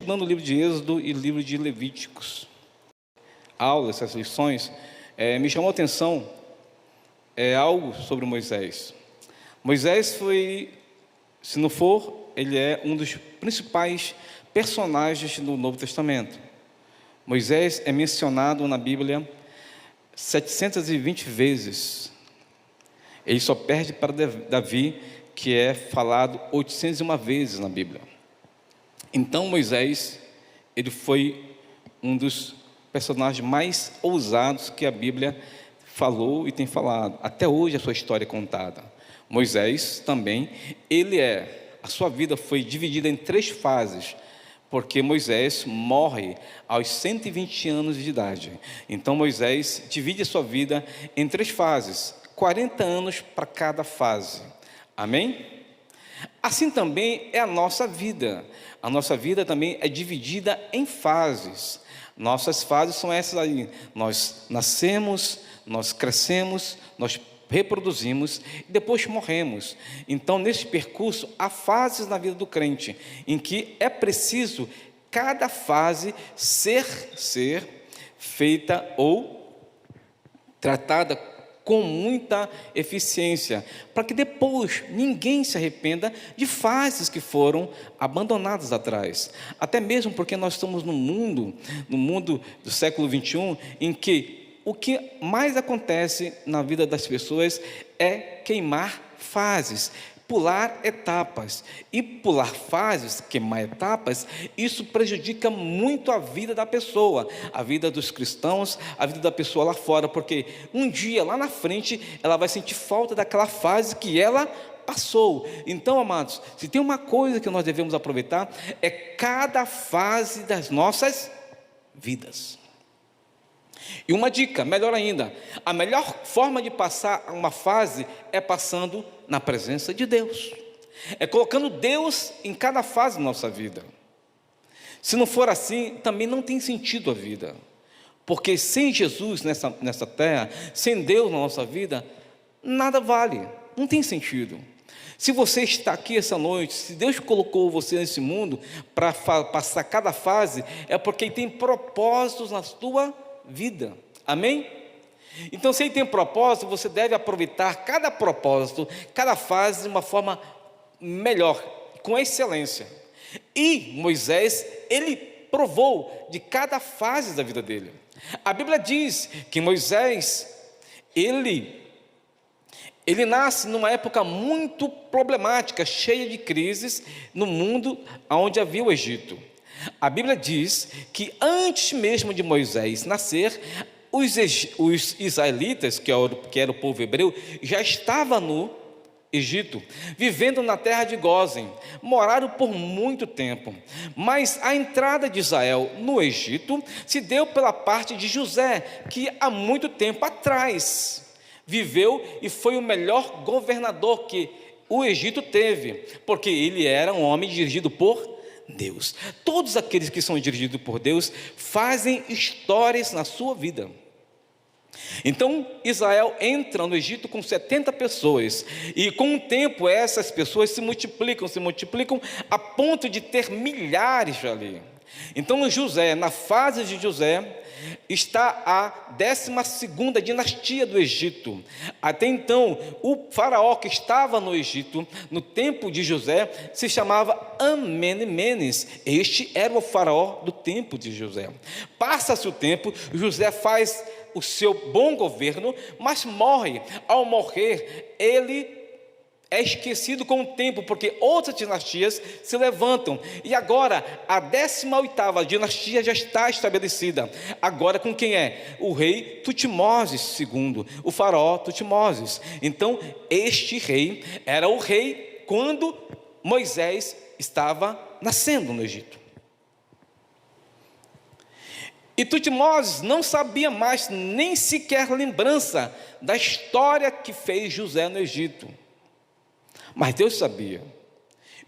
estudando o livro de Êxodo e o livro de Levíticos. Essas lições, me chamou a atenção algo sobre Moisés. Moisés foi, se não for, ele é um dos principais personagens do Novo Testamento. Moisés é mencionado na Bíblia 720 vezes. Ele só perde para Davi, que é falado 801 vezes na Bíblia. Então Moisés, ele foi um dos personagens mais ousados que a Bíblia falou e tem falado. Até hoje a sua história é contada. Moisés também, a sua vida foi dividida em 3 fases, porque Moisés morre aos 120 anos de idade. Então Moisés divide a sua vida em 3 fases, 40 anos para cada fase. Amém? Assim também é a nossa vida. A nossa vida também é dividida em fases. Nossas fases são essas aí. Nós nascemos, nós crescemos, nós reproduzimos e depois morremos. Então, nesse percurso, há fases na vida do crente em que é preciso cada fase ser feita ou tratada com muita eficiência, para que depois ninguém se arrependa de fases que foram abandonadas atrás. Até mesmo porque nós estamos no mundo do século 21, em que o que mais acontece na vida das pessoas é queimar fases, pular etapas. E pular fases, queimar etapas, isso prejudica muito a vida da pessoa, a vida dos cristãos, a vida da pessoa lá fora, porque um dia lá na frente ela vai sentir falta daquela fase que ela passou. Então, amados, se tem uma coisa que nós devemos aproveitar, é cada fase das nossas vidas. E uma dica, melhor ainda, a melhor forma de passar uma fase é passando na presença de Deus, é colocando Deus em cada fase da nossa vida. Se não for assim, também não tem sentido a vida, porque sem Jesus nessa terra, sem Deus na nossa vida, nada vale, não tem sentido. Se você está aqui essa noite, se Deus colocou você nesse mundo para passar cada fase, é porque Ele tem propósitos na sua vida, amém? Então, se Ele tem propósito, você deve aproveitar cada propósito, cada fase de uma forma melhor, com excelência. E Moisés, ele provou de cada fase da vida dele. A Bíblia diz que Moisés, ele nasce numa época muito problemática, cheia de crises no mundo onde havia o Egito. A Bíblia diz que antes mesmo de Moisés nascer, os israelitas, que era o povo hebreu, já estavam no Egito, vivendo na terra de Gósen, moraram por muito tempo. Mas a entrada de Israel no Egito se deu pela parte de José, que há muito tempo atrás viveu e foi o melhor governador que o Egito teve, porque ele era um homem dirigido por Deus. Todos aqueles que são dirigidos por Deus fazem histórias na sua vida. Então Israel entra no Egito com 70 pessoas, e com o tempo essas pessoas se multiplicam a ponto de ter milhares ali. Então José, na fase de José, está a 12ª dinastia do Egito. Até então, o faraó que estava no Egito, no tempo de José, se chamava Amenmenes. Este era o faraó do tempo de José. Passa-se o tempo, José faz o seu bom governo, mas morre. Ao morrer, ele é esquecido com o tempo, porque outras dinastias se levantam, e agora a 18ª dinastia já está estabelecida. Agora com quem é? O rei Tutmoses II, o faraó Tutmoses. Então este rei era o rei quando Moisés estava nascendo no Egito. E Tutmoses não sabia mais nem sequer lembrança da história que fez José no Egito. Mas Deus sabia.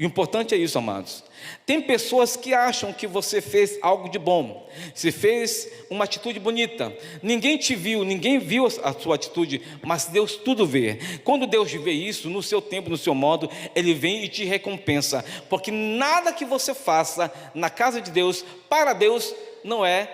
E o importante é isso, amados. Tem pessoas que acham que você fez algo de bom, você fez uma atitude bonita, ninguém te viu, ninguém viu a sua atitude, mas Deus tudo vê. Quando Deus vê isso, no seu tempo, no seu modo, Ele vem e te recompensa, porque nada que você faça na casa de Deus, para Deus, não é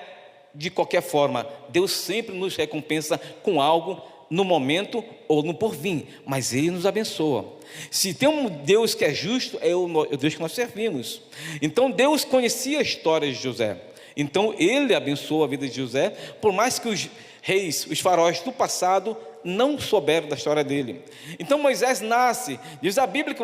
de qualquer forma. Deus sempre nos recompensa com algo no momento ou no porvir, mas Ele nos abençoa. Se tem um Deus que é justo, é o Deus que nós servimos. Então Deus conhecia a história de José, então Ele abençoou a vida de José, por mais que os reis, os faraós do passado não souberam da história dele. Então Moisés nasce, diz a Bíblia que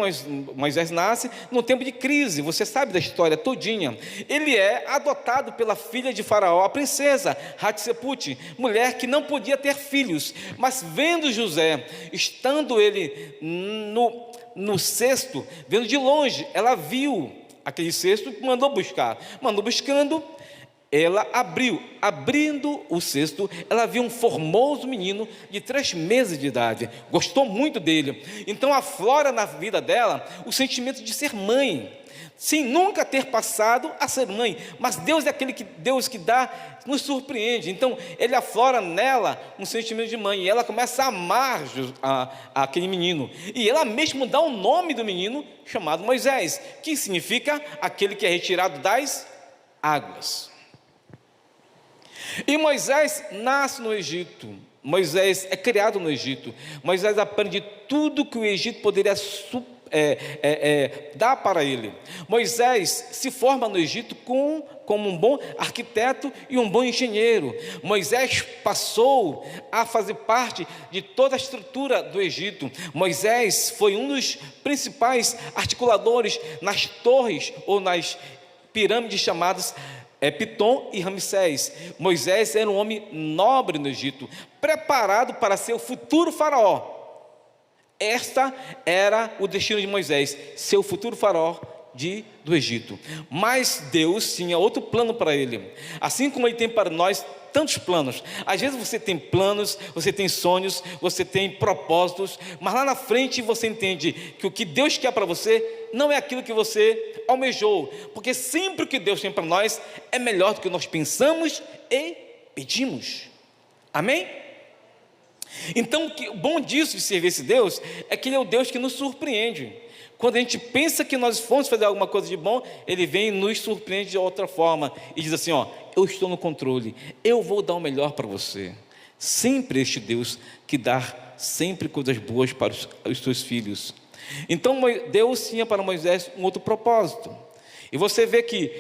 Moisés nasce num tempo de crise, você sabe da história todinha. Ele é adotado pela filha de Faraó, a princesa Hatshepsut, mulher que não podia ter filhos, mas vendo José, estando ele no cesto, vendo de longe, ela viu aquele cesto e mandou buscando. Ela abrindo o cesto, ela viu um formoso menino de 3 meses de idade, gostou muito dele, então aflora na vida dela o sentimento de ser mãe, sem nunca ter passado a ser mãe, mas Deus é aquele Deus que dá, nos surpreende, então ele aflora nela um sentimento de mãe, e ela começa a amar aquele menino, e ela mesmo dá o nome do menino, chamado Moisés, que significa aquele que é retirado das águas. E Moisés nasce no Egito, Moisés é criado no Egito, Moisés aprende tudo que o Egito poderia dar para ele. Moisés se forma no Egito como um bom arquiteto e um bom engenheiro. Moisés passou a fazer parte de toda a estrutura do Egito. Moisés foi um dos principais articuladores nas torres ou nas pirâmides chamadas Pitom e Ramsés. Moisés era um homem nobre no Egito, preparado para ser o futuro faraó. Esta era o destino de Moisés, ser o futuro faraó do Egito. Mas Deus tinha outro plano para ele, assim como Ele tem para nós tantos planos. Às vezes você tem planos, você tem sonhos, você tem propósitos, mas lá na frente você entende que o que Deus quer para você não é aquilo que você almejou, porque sempre o que Deus tem para nós é melhor do que nós pensamos e pedimos. Amém? Então o bom disso de servir esse Deus é que Ele é o Deus que nos surpreende. Quando a gente pensa que nós vamos fazer alguma coisa de bom, Ele vem e nos surpreende de outra forma e diz assim, eu estou no controle, eu vou dar o melhor para você. Sempre este Deus que dá sempre coisas boas para os seus filhos. Então Deus tinha para Moisés um outro propósito, e você vê que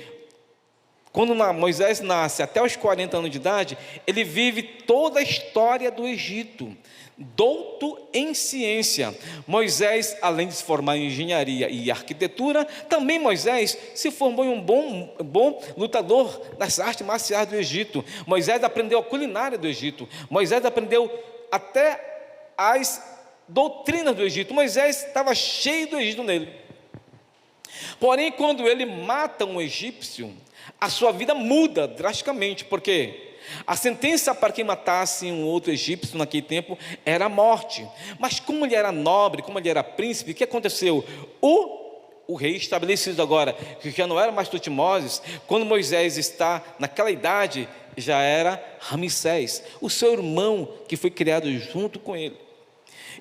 quando Moisés nasce até os 40 anos de idade, ele vive toda a história do Egito, douto em ciência. Moisés, além de se formar em engenharia e arquitetura, também Moisés se formou em um bom lutador das artes marciais do Egito. Moisés aprendeu a culinária do Egito, Moisés aprendeu até as doutrinas do Egito. Moisés estava cheio do Egito nele. Porém, quando ele mata um egípcio, a sua vida muda drasticamente, porque a sentença para quem matasse um outro egípcio naquele tempo era a morte. Mas como ele era nobre, como ele era príncipe, o que aconteceu? O rei estabelecido agora, que já não era mais Tutmoses, quando Moisés está naquela idade, já era Ramsés, o seu irmão que foi criado junto com ele.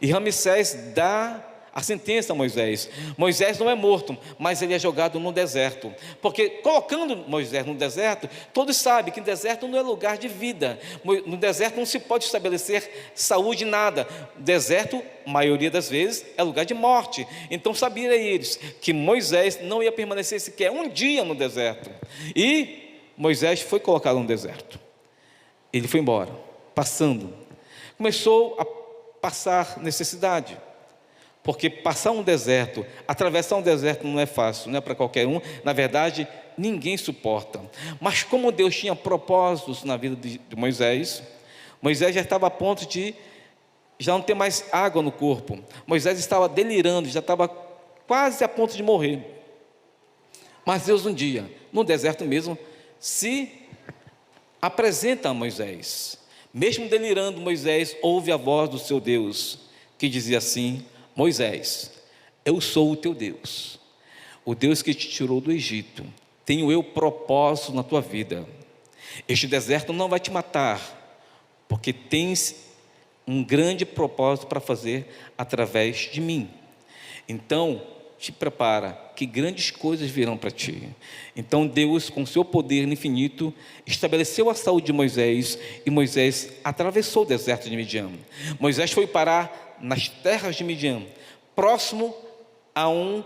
E Ramsés dá a sentença a Moisés. Moisés não é morto, mas ele é jogado no deserto, porque colocando Moisés no deserto, todos sabem que deserto não é lugar de vida, no deserto não se pode estabelecer saúde, nada. Deserto, maioria das vezes, é lugar de morte. Então sabiam eles que Moisés não ia permanecer sequer um dia no deserto, e Moisés foi colocado no deserto. Ele foi embora, começou a passar necessidade, porque passar um deserto, atravessar um deserto não é fácil, não é para qualquer um, na verdade ninguém suporta. Mas como Deus tinha propósitos na vida de Moisés, Moisés já estava a ponto de já não ter mais água no corpo, Moisés estava delirando, já estava quase a ponto de morrer. Mas Deus um dia, no deserto mesmo, se apresenta a Moisés. Mesmo delirando, Moisés ouve a voz do seu Deus, que dizia assim: Moisés, eu sou o teu Deus. o Deus que te tirou do Egito, tenho eu propósito na tua vida. Este deserto não vai te matar, porque tens um grande propósito para fazer através de mim. Então, te prepara, que grandes coisas virão para ti. Então Deus, com seu poder infinito, estabeleceu a saúde de Moisés, e Moisés atravessou o deserto de Midian. Moisés foi parar nas terras de Midian, próximo a um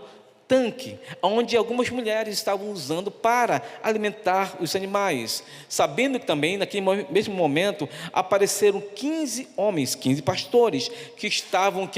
tanque, onde algumas mulheres estavam usando para alimentar os animais, sabendo que também naquele mesmo momento apareceram 15 homens, 15 pastores, que estavam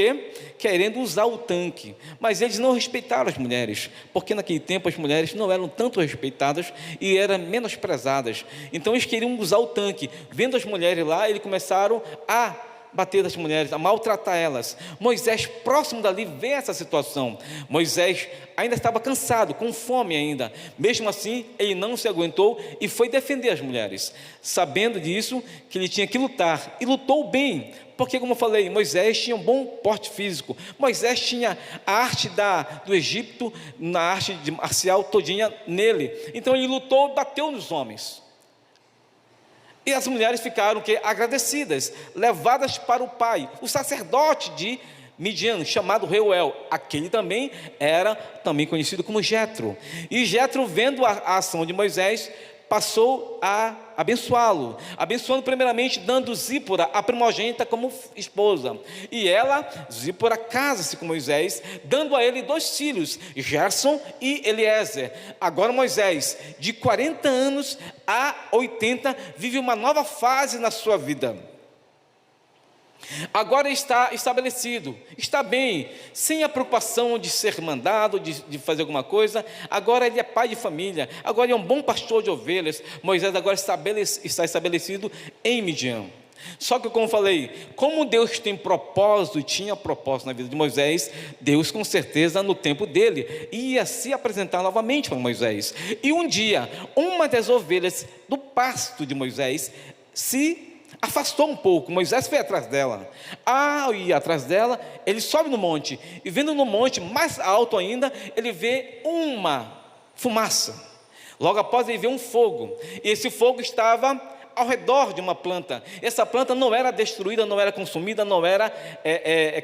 querendo usar o tanque, mas eles não respeitaram as mulheres, porque naquele tempo as mulheres não eram tanto respeitadas e eram menosprezadas. Então eles queriam usar o tanque. Vendo as mulheres lá, eles começaram a bater das mulheres, a maltratar elas. Moisés, próximo dali, vê essa situação. Moisés ainda estava cansado, com fome ainda. Mesmo assim, ele não se aguentou e foi defender as mulheres, sabendo disso, que ele tinha que lutar, e lutou bem, porque, como eu falei, Moisés tinha um bom porte físico. Moisés tinha a arte do Egito, na arte marcial todinha nele. Então ele lutou e bateu nos homens. E as mulheres ficaram agradecidas, levadas para o pai, o sacerdote de Midian, chamado Reuel. Aquele também era conhecido como Jetro. E Jetro, vendo a ação de Moisés, passou a abençoá-lo, abençoando primeiramente, dando Zípora, a primogênita, como esposa. E ela, Zípora, casa-se com Moisés, dando a ele 2 filhos, Gerson e Eliezer. Agora Moisés, de 40 anos a 80, vive uma nova fase na sua vida. Agora está estabelecido, está bem, sem a preocupação de ser mandado, de fazer alguma coisa. Agora ele é pai de família, agora ele é um bom pastor de ovelhas. Moisés agora está estabelecido em Midian. Só que, como falei, como Deus tem propósito, tinha propósito na vida de Moisés, Deus com certeza no tempo dele ia se apresentar novamente para Moisés. E um dia, uma das ovelhas do pasto de Moisés se afastou um pouco. Moisés foi atrás dela. Ao ir atrás dela, ele sobe no monte, e vendo no monte mais alto ainda, ele vê uma fumaça. Logo após, ele vê um fogo, e esse fogo estava ao redor de uma planta. Essa planta não era destruída, não era consumida, não era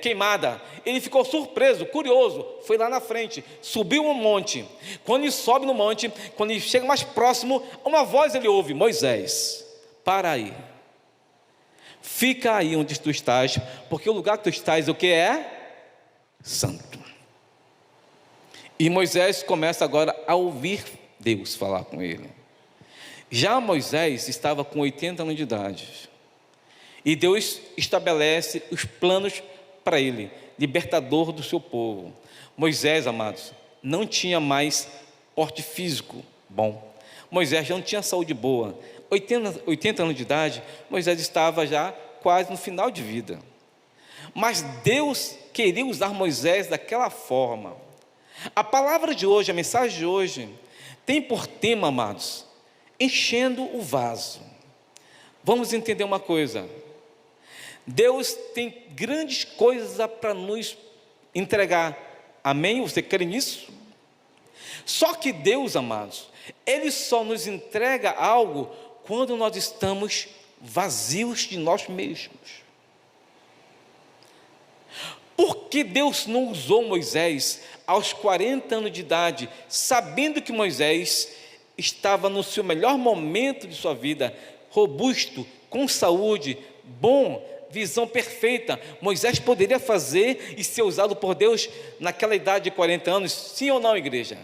queimada. Ele ficou surpreso, curioso, foi lá na frente, subiu um monte. Quando ele sobe no monte, quando ele chega mais próximo, uma voz ele ouve: Moisés, para aí, fica aí onde tu estás, porque o lugar que tu estás, o que é? Santo. E Moisés começa agora a ouvir Deus falar com ele. Já Moisés estava com 80 anos de idade, e Deus estabelece os planos para ele, libertador do seu povo. Moisés, amados, não tinha mais porte físico bom. Moisés não tinha saúde boa. 80 anos de idade, Moisés estava já quase no final de vida. Mas Deus queria usar Moisés daquela forma. A palavra de hoje, a mensagem de hoje, tem por tema, amados, enchendo o vaso. Vamos entender uma coisa: Deus tem grandes coisas para nos entregar. Amém? Você crê nisso? Só que Deus, amados, Ele só nos entrega algo quando nós estamos vazios de nós mesmos. Por que Deus não usou Moisés aos 40 anos de idade, sabendo que Moisés estava no seu melhor momento de sua vida, robusto, com saúde, bom, visão perfeita? Moisés poderia fazer e ser usado por Deus naquela idade de 40 anos, sim ou não, igreja?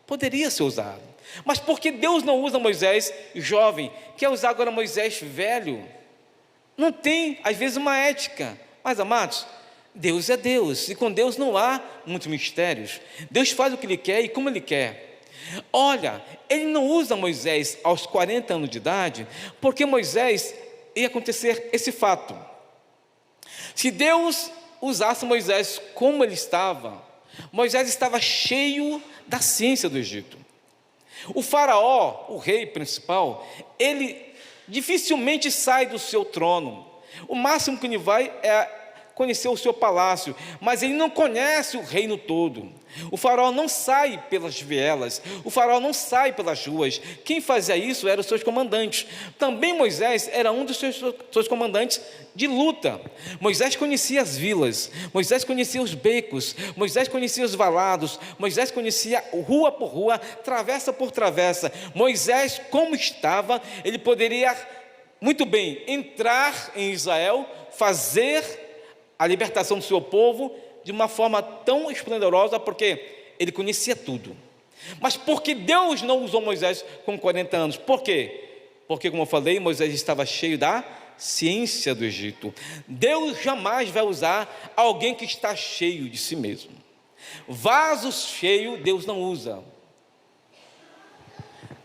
Poderia ser usado. Mas por que Deus não usa Moisés jovem? Quer usar agora Moisés velho? Não tem, às vezes, uma ética. Mas, amados, Deus é Deus, e com Deus não há muitos mistérios. Deus faz o que Ele quer e como Ele quer. Olha, Ele não usa Moisés aos 40 anos de idade, porque Moisés ia acontecer esse fato. Se Deus usasse Moisés como ele estava, Moisés estava cheio da ciência do Egito. O faraó, o rei principal, ele dificilmente sai do seu trono. O máximo que ele vai é conhecer o seu palácio, mas ele não conhece o reino todo. O faraó não sai pelas vielas, o faraó não sai pelas ruas. Quem fazia isso eram os seus comandantes. Também Moisés era um dos seus comandantes de luta. Moisés conhecia as vilas, Moisés conhecia os becos, Moisés conhecia os valados, Moisés conhecia rua por rua, travessa por travessa. Moisés, como estava, ele poderia muito bem entrar em Israel, fazer a libertação do seu povo de uma forma tão esplendorosa, porque ele conhecia tudo. Mas porque Deus não usou Moisés com 40 anos? Por quê? Porque, como eu falei, Moisés estava cheio da ciência do Egito. Deus jamais vai usar alguém que está cheio de si mesmo. Vasos cheios Deus não usa.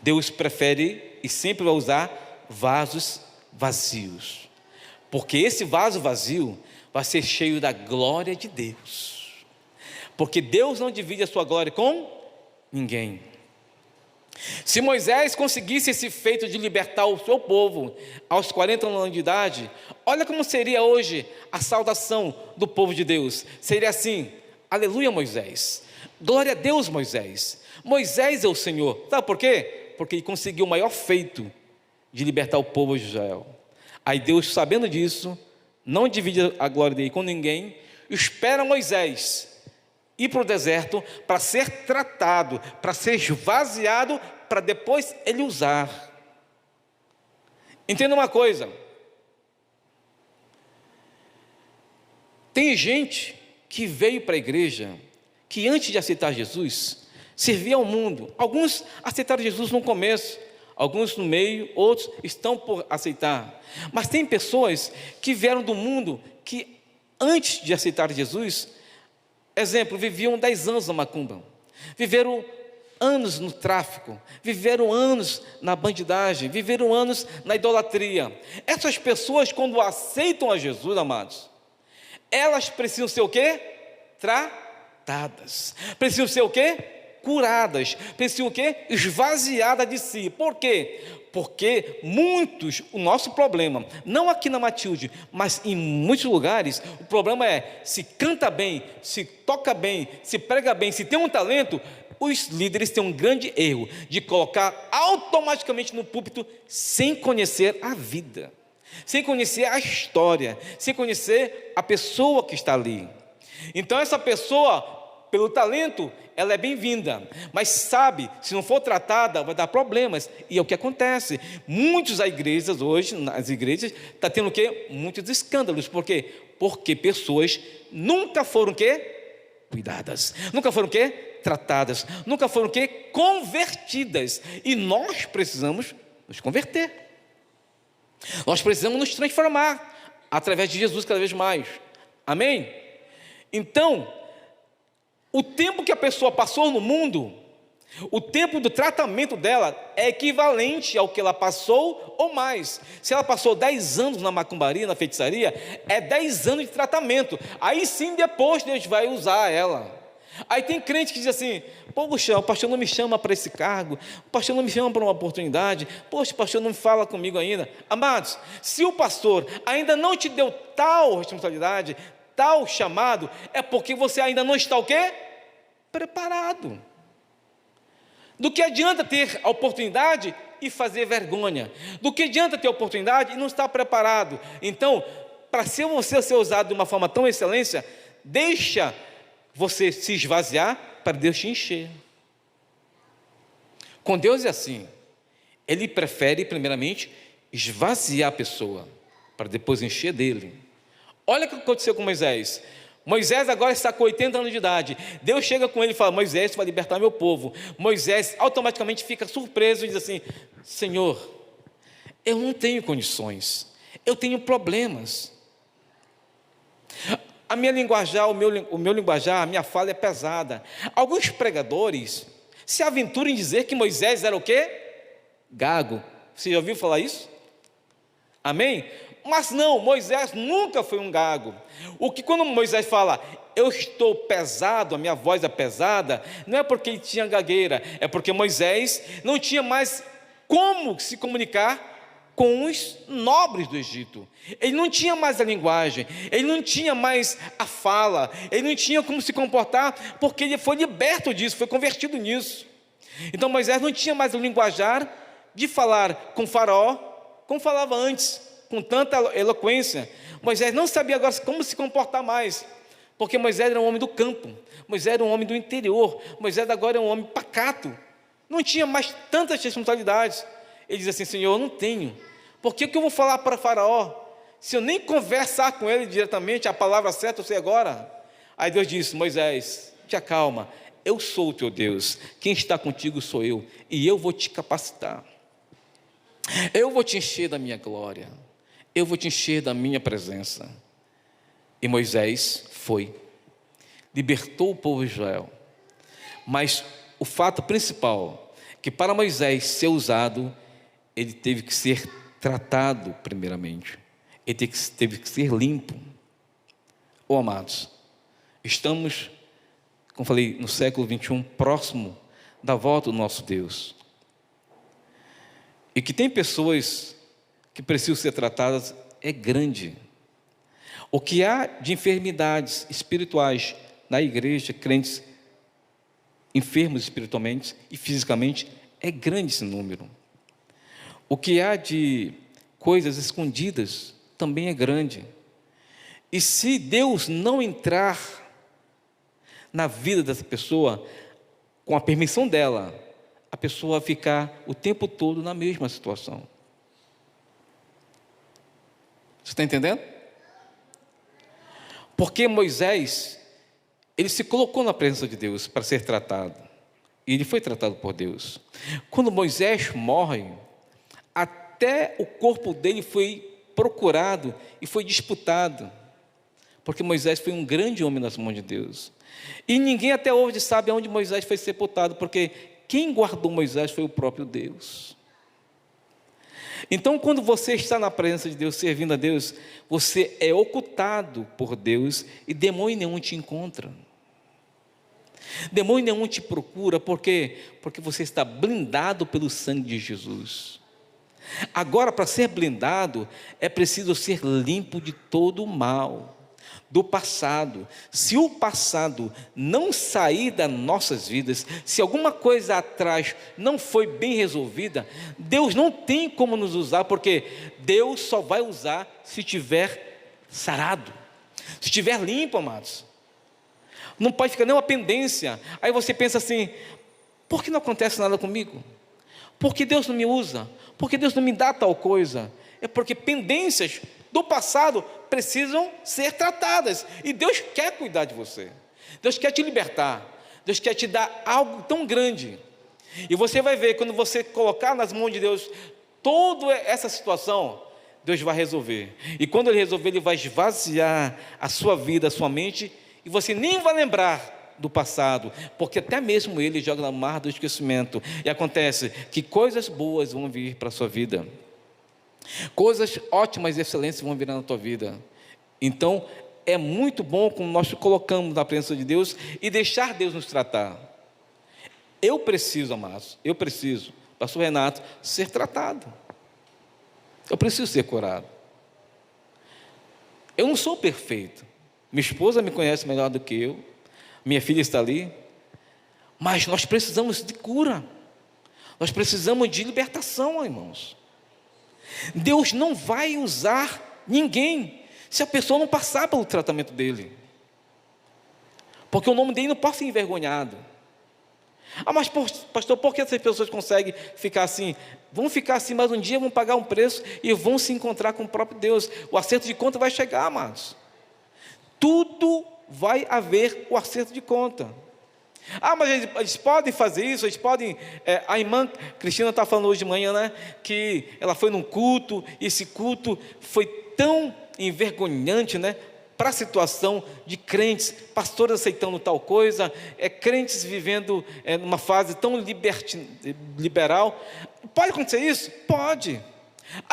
Deus prefere e sempre vai usar vasos vazios, porque esse vaso vazio vai ser cheio da glória de Deus, porque Deus não divide a sua glória com ninguém. Se Moisés conseguisse esse feito de libertar o seu povo aos 40 anos de idade, olha como seria hoje a saudação do povo de Deus. Seria assim: aleluia Moisés, glória a Deus Moisés, Moisés é o Senhor. Sabe por quê? Porque ele conseguiu o maior feito de libertar o povo de Israel. Aí Deus, sabendo disso, não divide a glória dele com ninguém, espera Moisés ir para o deserto para ser tratado, para ser esvaziado, para depois ele usar. Entenda uma coisa: tem gente que veio para a igreja, que antes de aceitar Jesus, servia ao mundo. Alguns aceitaram Jesus no começo, alguns no meio, outros estão por aceitar. Mas tem pessoas que vieram do mundo, que antes de aceitar Jesus, exemplo, viviam 10 anos na macumba, viveram anos no tráfico, viveram anos na bandidagem, viveram anos na idolatria. Essas pessoas, quando aceitam a Jesus, amados, elas precisam ser o quê? Tratadas. Precisam ser o quê? Curadas. Precisam o quê? Esvaziadas de si. Por quê? Porque muitos, o nosso problema, não aqui na Matilde, mas em muitos lugares, o problema é: se canta bem, se toca bem, se prega bem, se tem um talento, os líderes têm um grande erro de colocar automaticamente no púlpito sem conhecer a vida, sem conhecer a história, sem conhecer a pessoa que está ali. Então essa pessoa, pelo talento, ela é bem-vinda, mas sabe, se não for tratada, vai dar problemas. E é o que acontece. Muitas igrejas hoje, nas igrejas, está tendo o quê? Muitos escândalos. Por quê? Porque pessoas nunca foram o quê? Cuidadas. Nunca foram o quê? Tratadas. Nunca foram o quê? Convertidas. E nós precisamos nos converter. Nós precisamos nos transformar através de Jesus cada vez mais. Amém? Então, o tempo que a pessoa passou no mundo, o tempo do tratamento dela é equivalente ao que ela passou ou mais. Se ela passou 10 anos na macumbaria, na feitiçaria, é 10 anos de tratamento. Aí sim, depois Deus vai usar ela. Aí tem crente que diz assim: poxa, o pastor não me chama para esse cargo, o pastor não me chama para uma oportunidade, poxa, o pastor não fala comigo ainda. Amados, se o pastor ainda não te deu tal responsabilidade, tal chamado, é porque você ainda não está o quê? Preparado. Do que adianta ter a oportunidade e fazer vergonha? Do que adianta ter a oportunidade e não estar preparado? Então, para você ser usado de uma forma tão excelência, deixa você se esvaziar para Deus te encher. Com Deus é assim. Ele prefere primeiramente esvaziar a pessoa para depois encher dele. Olha o que aconteceu com Moisés. Moisés agora está com 80 anos de idade. Deus chega com ele e fala: Moisés, tu vai libertar meu povo. Moisés automaticamente fica surpreso e diz assim: Senhor, eu não tenho condições, eu tenho problemas. A minha linguajar, o meu linguajar, a minha fala é pesada. Alguns pregadores se aventuram em dizer que Moisés era o quê? Gago. Você já ouviu falar isso? Amém? Mas não, Moisés nunca foi um gago. O que quando Moisés fala, eu estou pesado, a minha voz é pesada, não é porque ele tinha gagueira, é porque Moisés não tinha mais como se comunicar com os nobres do Egito. Ele não tinha mais a linguagem, ele não tinha mais a fala, ele não tinha como se comportar, porque ele foi liberto disso, foi convertido nisso. Então Moisés não tinha mais o linguajar de falar com Faraó, como falava antes, com tanta eloquência. Moisés não sabia agora como se comportar mais, porque Moisés era um homem do campo, Moisés era um homem do interior, Moisés agora é um homem pacato, não tinha mais tantas responsabilidades. Ele diz assim: Senhor, eu não tenho, por que eu vou falar para Faraó, se eu nem conversar com ele diretamente, a palavra certa eu sei agora? Aí Deus disse: Moisés, te acalma, eu sou o teu Deus, quem está contigo sou eu, e eu vou te capacitar, eu vou te encher da minha glória, eu vou te encher da minha presença. E Moisés foi, libertou o povo de Israel. Mas o fato principal, que para Moisés ser usado, ele teve que ser tratado primeiramente, ele teve que ser limpo. Oh, amados, estamos, como falei, no século 21, próximo da volta do nosso Deus, e que tem pessoas que precisam ser tratadas é grande. O que há de enfermidades espirituais na igreja, crentes enfermos espiritualmente e fisicamente, é grande esse número. O que há de coisas escondidas também é grande. E se Deus não entrar na vida dessa pessoa, com a permissão dela, a pessoa vai ficar o tempo todo na mesma situação. Você está entendendo? Porque Moisés, ele se colocou na presença de Deus para ser tratado, e ele foi tratado por Deus. Quando Moisés morre, até o corpo dele foi procurado e foi disputado, porque Moisés foi um grande homem nas mãos de Deus, e ninguém até hoje sabe onde Moisés foi sepultado, porque quem guardou Moisés foi o próprio Deus. Então, quando você está na presença de Deus, servindo a Deus, você é ocultado por Deus e demônio nenhum te encontra. Demônio nenhum te procura, por quê? Porque você está blindado pelo sangue de Jesus. Agora, para ser blindado, é preciso ser limpo de todo o mal do passado. Se o passado não sair das nossas vidas, se alguma coisa atrás não foi bem resolvida, Deus não tem como nos usar, porque Deus só vai usar se estiver sarado, se estiver limpo, amados. Não pode ficar nenhuma pendência. Aí você pensa assim: por que não acontece nada comigo? Por que Deus não me usa? Por que Deus não me dá tal coisa? É porque pendências do passado precisam ser tratadas, e Deus quer cuidar de você, Deus quer te libertar, Deus quer te dar algo tão grande, e você vai ver, quando você colocar nas mãos de Deus toda essa situação, Deus vai resolver, e quando Ele resolver, Ele vai esvaziar a sua vida, a sua mente, e você nem vai lembrar do passado, porque até mesmo Ele joga na mar do esquecimento, e acontece que coisas boas vão vir para a sua vida, coisas ótimas e excelentes vão virar na tua vida. Então é muito bom quando nós nos colocamos na presença de Deus e deixar Deus nos tratar. Eu preciso, amados, pastor Renato, ser tratado, eu preciso ser curado. Eu não sou perfeito, minha esposa me conhece melhor do que eu, minha filha está ali, mas nós precisamos de cura, nós precisamos de libertação, irmãos. Deus não vai usar ninguém se a pessoa não passar pelo tratamento dele, porque o nome dele não pode ser envergonhado. Mas pastor, por que essas pessoas conseguem ficar assim? Vão ficar assim, mas um dia vão pagar um preço e vão se encontrar com o próprio Deus. O acerto de conta vai chegar, amados. Tudo vai haver o acerto de conta. Mas eles podem fazer isso, eles podem. A irmã Cristina está falando hoje de manhã, né? Que ela foi num culto, e esse culto foi tão envergonhante, né? Para a situação de crentes, pastores aceitando tal coisa, crentes vivendo numa fase tão liberal. Pode acontecer isso? Pode.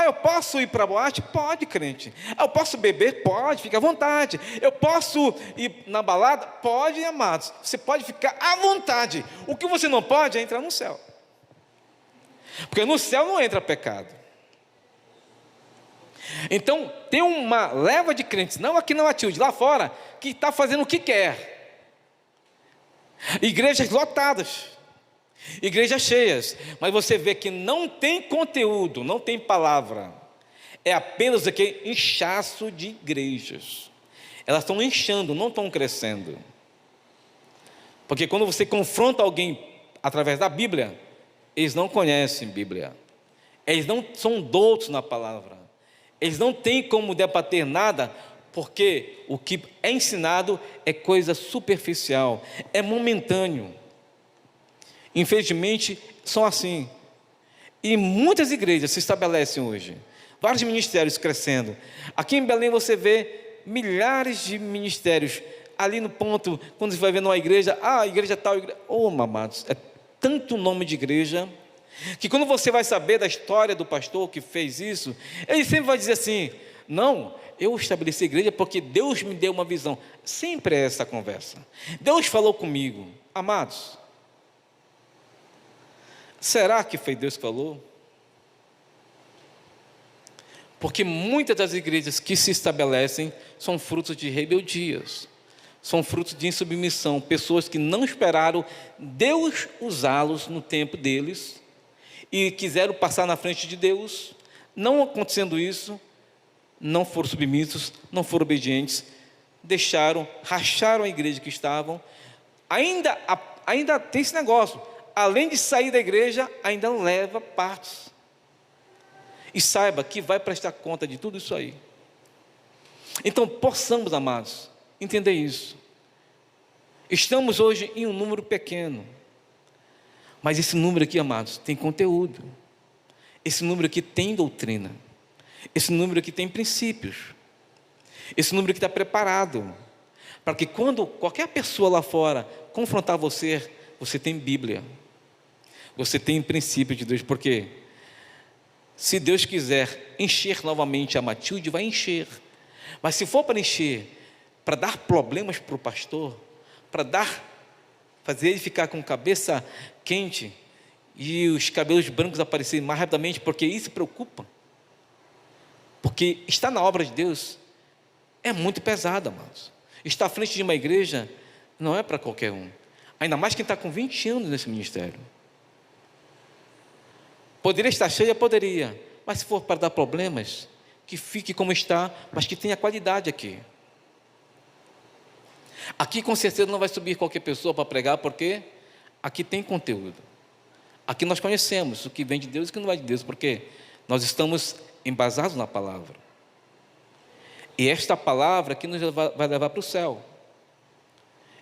Eu posso ir para a boate? Pode, crente. Eu posso beber? Pode, fica à vontade. Eu posso ir na balada? Pode, amados. Você pode ficar à vontade. O que você não pode é entrar no céu, porque no céu não entra pecado. Então, tem uma leva de crentes, não aqui na Matilde, lá fora, que está fazendo o que quer. Igrejas lotadas, igrejas cheias, mas você vê que não tem conteúdo, não tem palavra. É apenas aqui inchaço de igrejas. Elas estão inchando, não estão crescendo. Porque quando você confronta alguém através da Bíblia, eles não conhecem Bíblia. Eles não são doutos na palavra. Eles não têm como debater nada, porque o que é ensinado é coisa superficial, é momentâneo. Infelizmente, são assim. E muitas igrejas se estabelecem hoje. Vários ministérios crescendo. Aqui em Belém você vê milhares de ministérios. Ali no ponto, quando você vai ver numa igreja, a igreja tal, igreja... amados, é tanto nome de igreja, que quando você vai saber da história do pastor que fez isso, ele sempre vai dizer assim: não, eu estabeleci a igreja porque Deus me deu uma visão. Sempre é essa conversa. Deus falou comigo. Amados, será que foi Deus que falou? Porque muitas das igrejas que se estabelecem são frutos de rebeldias, são frutos de insubmissão, pessoas que não esperaram Deus usá-los no tempo deles e quiseram passar na frente de Deus. Não acontecendo isso, não foram submissos, não foram obedientes, racharam a igreja que estavam. Ainda tem esse negócio, além de sair da igreja, ainda leva partes. E saiba que vai prestar conta de tudo isso aí. Então, possamos, amados, entender isso. Estamos hoje em um número pequeno, mas esse número aqui, amados, tem conteúdo. Esse número aqui tem doutrina. Esse número aqui tem princípios. Esse número aqui está preparado para que quando qualquer pessoa lá fora confrontar você, você tem Bíblia, você tem princípio de Deus. Porque se Deus quiser encher novamente a Matilde, vai encher. Mas se for para encher, para dar problemas para o pastor, para fazer ele ficar com cabeça quente e os cabelos brancos aparecerem mais rapidamente, porque isso preocupa, porque estar na obra de Deus é muito pesado, amados. Estar à frente de uma igreja não é para qualquer um, ainda mais quem está com 20 anos nesse ministério. Poderia estar cheia? Poderia, mas se for para dar problemas, que fique como está, mas que tenha qualidade aqui. Aqui com certeza não vai subir qualquer pessoa para pregar, porque aqui tem conteúdo. Aqui nós conhecemos o que vem de Deus e o que não é de Deus, porque nós estamos embasados na palavra. E esta palavra que nos vai levar para o céu.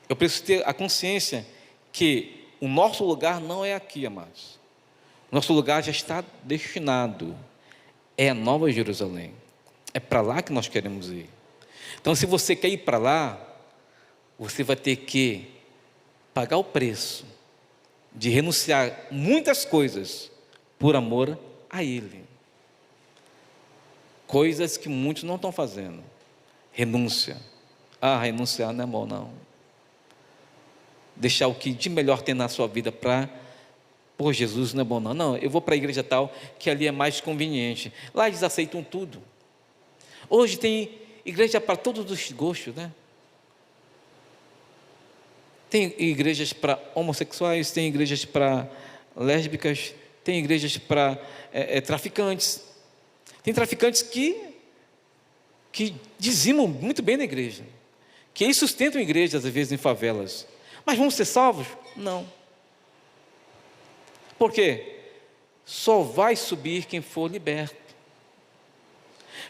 Eu preciso ter a consciência que o nosso lugar não é aqui, amados. Nosso lugar já está destinado, é a Nova Jerusalém, é para lá que nós queremos ir. Então, se você quer ir para lá, você vai ter que pagar o preço de renunciar muitas coisas por amor a Ele. Coisas que muitos não estão fazendo. Renúncia. Renunciar não é bom, não. Deixar o que de melhor tem na sua vida para... Jesus não é bom, não. Não, eu vou para a igreja tal, que ali é mais conveniente. Lá eles aceitam tudo. Hoje tem igreja para todos os gostos, né? Tem igrejas para homossexuais, tem igrejas para lésbicas, tem igrejas para traficantes. Tem traficantes que dizimam muito bem na igreja, que eles sustentam igrejas, às vezes, em favelas. Mas vão ser salvos? Não. Por quê? Só vai subir quem for liberto.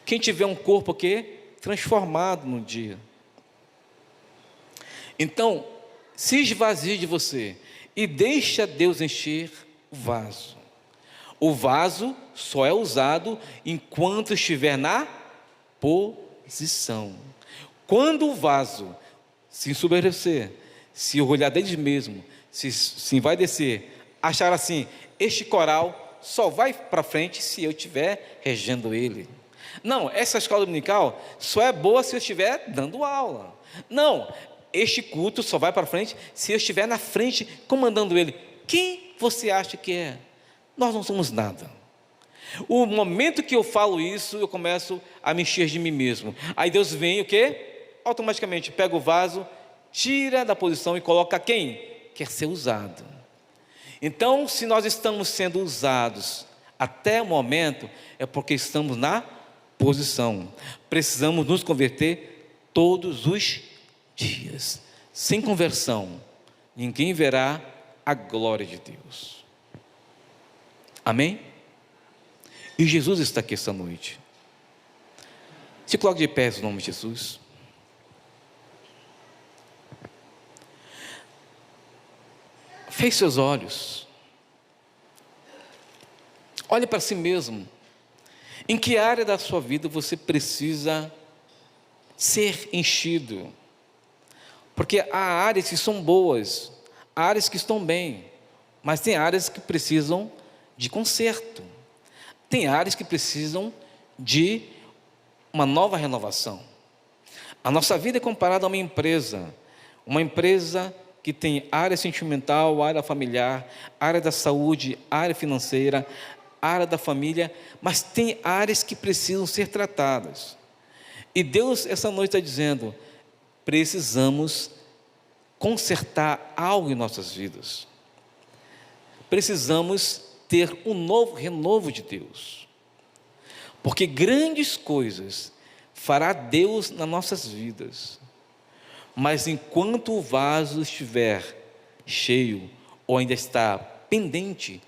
Quem tiver um corpo transformado no dia. Então, se esvazie de você e deixa Deus encher o vaso. O vaso só é usado enquanto estiver na posição. Quando o vaso se ensoberbecer, se orgulhar dele mesmo, se envaidecer, achar assim: este coral só vai para frente se eu estiver regendo ele. Não, essa escola dominical só é boa se eu estiver dando aula. Não, este culto só vai para frente se eu estiver na frente comandando ele. Quem você acha que é? Nós não somos nada. O momento que eu falo isso, eu começo a me encher de mim mesmo. Aí Deus vem, o quê? Automaticamente pega o vaso, tira da posição e coloca quem quer ser usado. Então, se nós estamos sendo usados até o momento, é porque estamos na posição. Precisamos nos converter todos os dias. Sem conversão, ninguém verá a glória de Deus. Amém? E Jesus está aqui esta noite. Se coloque de pé no nome de Jesus. Feche seus olhos. Olhe para si mesmo. Em que área da sua vida você precisa ser enchido? Porque há áreas que são boas, há áreas que estão bem, mas tem áreas que precisam de conserto. Tem áreas que precisam de uma nova renovação. A nossa vida é comparada a uma empresa que tem área sentimental, área familiar, área da saúde, área financeira, área da família, mas tem áreas que precisam ser tratadas. E Deus essa noite está dizendo, precisamos consertar algo em nossas vidas. Precisamos ter um novo renovo de Deus. Porque grandes coisas fará Deus nas nossas vidas. Mas enquanto o vaso estiver cheio ou ainda está pendente,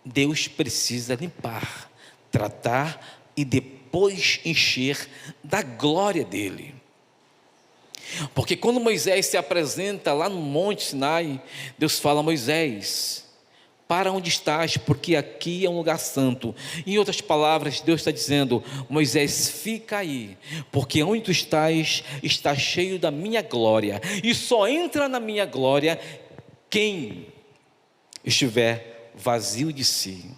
Deus precisa limpar, tratar e depois encher da glória dele. Porque quando Moisés se apresenta lá no Monte Sinai, Deus fala: Moisés, para onde estás? Porque aqui é um lugar santo. Em outras palavras, Deus está dizendo: Moisés, fica aí, porque onde tu estás está cheio da minha glória, e só entra na minha glória quem estiver vazio de si,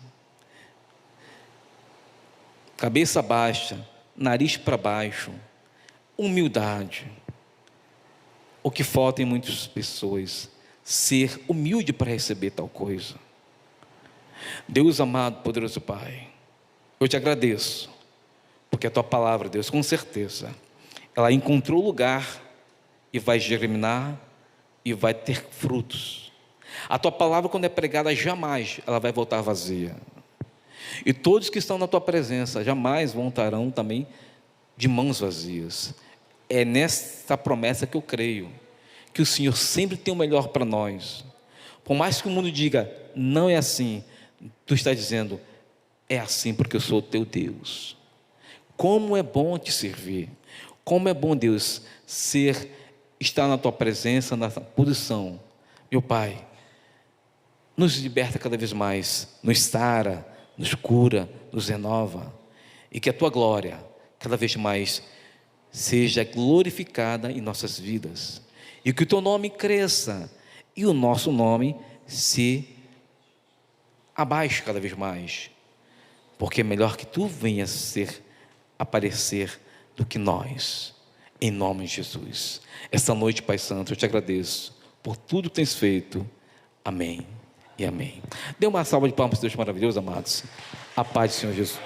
cabeça baixa, nariz para baixo, humildade. O que falta em muitas pessoas, ser humilde para receber tal coisa. Deus amado, poderoso Pai, eu te agradeço, porque a tua palavra, Deus, com certeza, ela encontrou lugar e vai germinar e vai ter frutos. A tua palavra, quando é pregada, jamais ela vai voltar vazia. E todos que estão na tua presença jamais voltarão também de mãos vazias. É nesta promessa que eu creio, que o Senhor sempre tem o melhor para nós. Por mais que o mundo diga, não é assim, tu está dizendo, é assim porque eu sou o teu Deus. Como é bom te servir, como é bom, Deus, estar na tua presença, na posição. Meu Pai, nos liberta cada vez mais, nos sara, nos cura, nos renova, e que a tua glória cada vez mais seja glorificada em nossas vidas, e que o teu nome cresça, e o nosso nome se abaixe cada vez mais, porque é melhor que tu venhas aparecer do que nós, em nome de Jesus. Esta noite, Pai Santo, eu te agradeço por tudo que tens feito. Amém e amém. Dê uma salva de palmas para Deus maravilhoso, amados. A paz do Senhor Jesus.